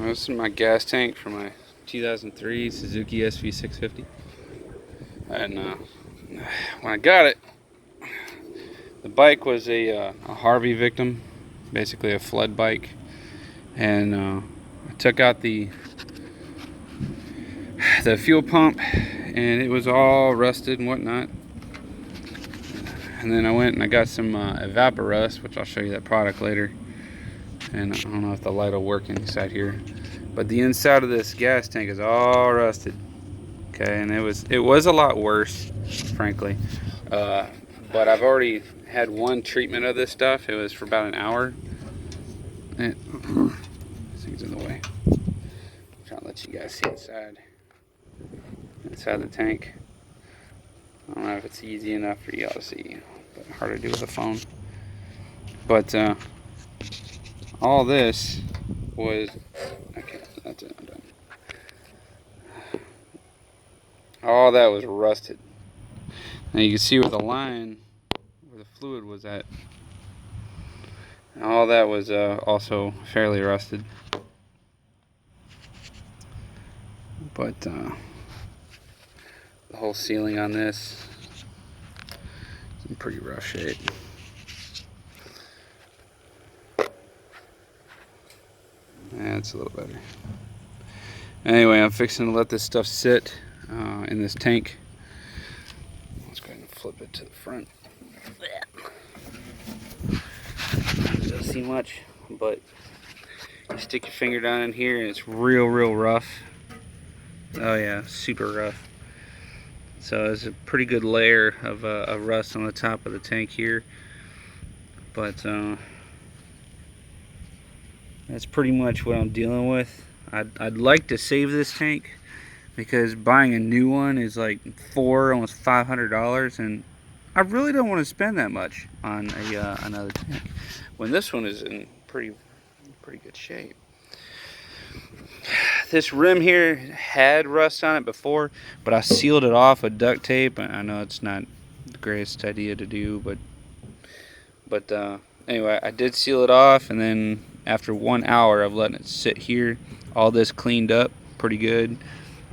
This is my gas tank for my 2003 Suzuki SV650. And when I got it, the bike was a Harvey victim, basically a flood bike. And I took out the fuel pump, and it was all rusted and whatnot. And then I went and I got some Evapo-rust, which I'll show you that product later. And I don't know if the light will work inside here, but the inside of this gas tank is all rusted. Okay, and it was a lot worse, frankly. But I've already had one treatment of this stuff. It was for about an hour. And this thing's in the way. I'm trying to let you guys see inside the tank. I don't know if it's easy enough for y'all to see, but hard to do with a phone. But all this was, okay, that's it, I'm done. All that was rusted. Now you can see where the line, where the fluid was at. And all that was also fairly rusted. But the whole ceiling on this is in pretty rough shape. That's a little better. Anyway, I'm fixing to let this stuff sit in this tank. Let's go ahead and flip it to the front. Doesn't see much, but you stick your finger down in here and it's real rough. Oh yeah, super rough. So there's a pretty good layer of rust on the top of the tank here. But that's pretty much what I'm dealing with. I'd like to save this tank, because buying a new one is like almost $500, and I really don't want to spend that much on another tank when this one is in pretty good shape. This rim here had rust on it before, but I sealed it off with duct tape. I know it's not the greatest idea to do, but anyway, I did seal it off, and then after 1 hour of letting it sit here, all this cleaned up pretty good.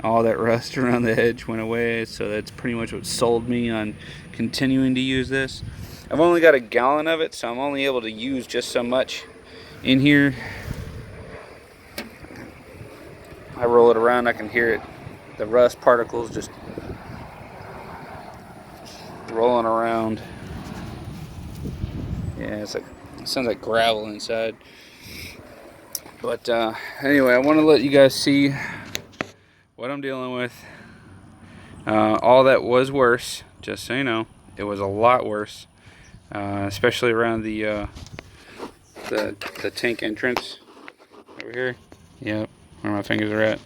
All that rust around the edge went away, so that's pretty much what sold me on continuing to use this. I've only got a gallon of it, so I'm only able to use just so much in here. I roll it around, I can hear it, the rust particles just rolling around. Yeah, it sounds like gravel inside. But anyway, I want to let you guys see what I'm dealing with. All that was worse, just so you know. It was a lot worse, especially around the tank entrance over here. Yep, where my fingers are at.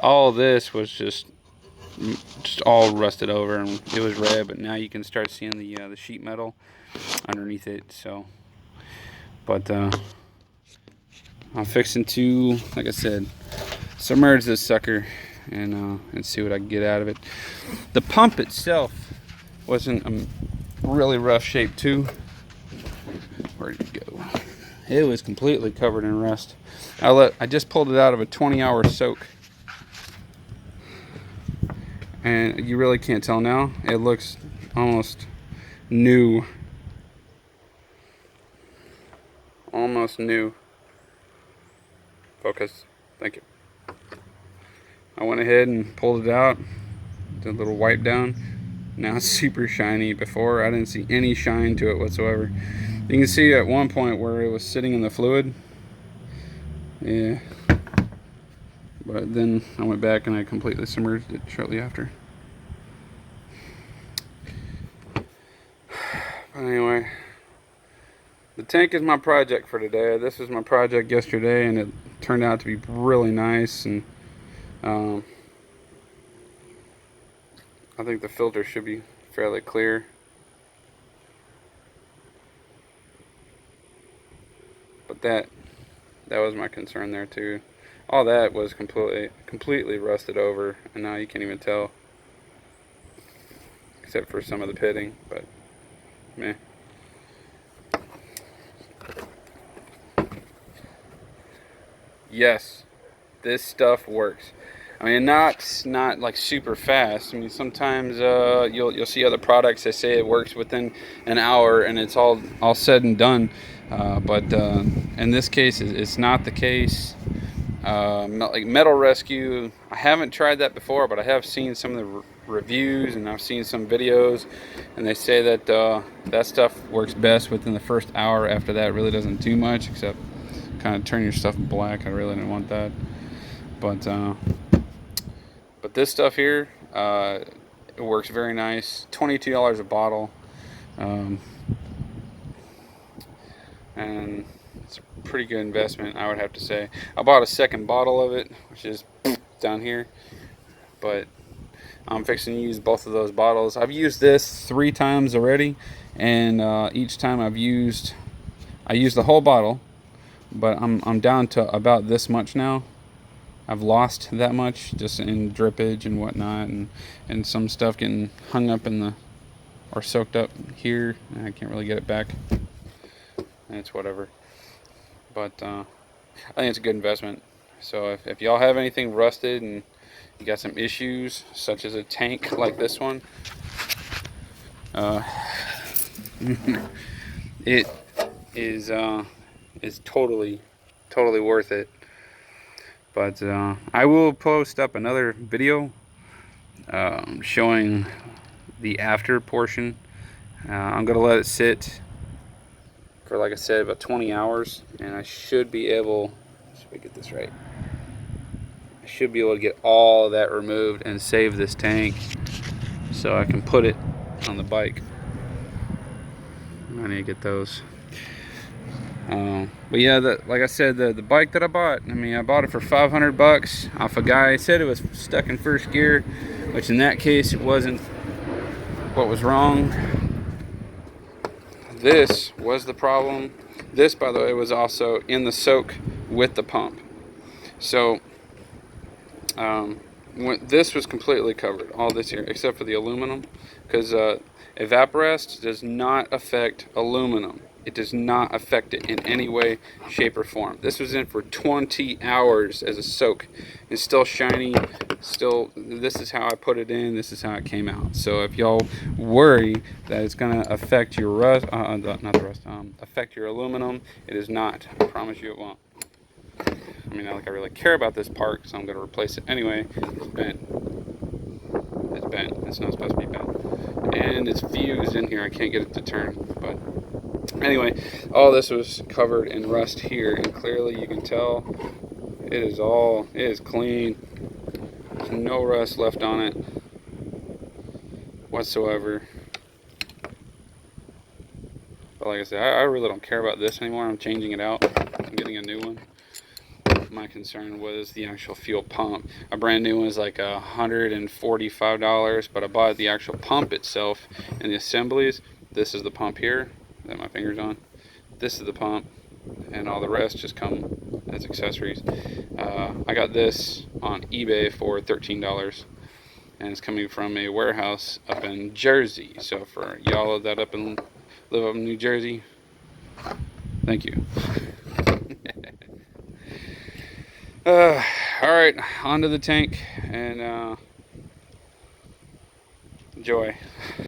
All this was just all rusted over, and it was red. But now you can start seeing the sheet metal underneath it. So, but I'm fixing to, like I said, submerge this sucker and see what I can get out of it. The pump itself was in a really rough shape too. Where'd it go? It was completely covered in rust. I just pulled it out of a 20-hour soak, and you really can't tell now. It looks almost new. Almost new. Focus. Thank you. I went ahead and pulled it out, did a little wipe down. Now it's super shiny. Before, I didn't see any shine to it whatsoever. You can see at one point where it was sitting in the fluid. Yeah. But then I went back and I completely submerged it shortly after. But anyway, the tank is my project for today. This was my project yesterday, and it turned out to be really nice. And I think the filter should be fairly clear. But that was my concern there too. All that was completely rusted over, and now you can't even tell, except for some of the pitting. But meh. Yes, this stuff works. I mean, not like super fast. I mean, sometimes you'll see other products that say it works within an hour and it's all said and done. But in this case, it's not the case. Like Metal Rescue, I haven't tried that before, but I have seen some of the reviews and I've seen some videos, and they say that that stuff works best within the first hour. After that, it really doesn't do much except kind of turn your stuff black. I really didn't want that, but this stuff here, it works very nice. $22 a bottle, and it's a pretty good investment, I would have to say. I bought a second bottle of it, which is down here, but I'm fixing to use both of those bottles. I've used this 3 times already, and each time I used the whole bottle, but I'm down to about this much now. I've lost that much just in drippage and whatnot, and some stuff getting hung up in the, or soaked up here. I can't really get it back. It's whatever. But I think it's a good investment. So if y'all have anything rusted and you got some issues, such as a tank like this one, it is totally worth it. But I will post up another video showing the after portion. I'm gonna let it sit for, like I said, about 20 hours, and I should be able, should we get this right, I should be able to get all of that removed and save this tank so I can put it on the bike. I need to get those. But yeah, like I said, the bike that I bought, I mean, I bought it for 500 bucks off a guy. He said it was stuck in first gear, which in that case it wasn't what was wrong. This was the problem. This, by the way, was also in the soak with the pump. So this was completely covered, all this here, except for the aluminum, because Evapo-rust does not affect aluminum. It does not affect it in any way, shape, or form. This was in for 20 hours as a soak. It's still shiny. Still, this is how I put it in. This is how it came out. So if y'all worry that it's gonna affect your rust, not the rust, affect your aluminum, it is not. I promise you it won't. I mean, not like I really care about this part, so I'm gonna replace it anyway. It's bent. It's bent. It's not supposed to be bent, and it's fused in here. I can't get it to turn, but. Anyway, all this was covered in rust here, and clearly you can tell it is clean. There's no rust left on it whatsoever. But like I said, I really don't care about this anymore. I'm changing it out. I'm getting a new one. My concern was the actual fuel pump. A brand new one is like $145, but I bought the actual pump itself and the assemblies. This is the pump here that my finger's on. This is the pump, and all the rest just come as accessories. I got this on eBay for $13, and it's coming from a warehouse up in Jersey. So for y'all that live up in New Jersey, thank you. All right, onto the tank, and enjoy.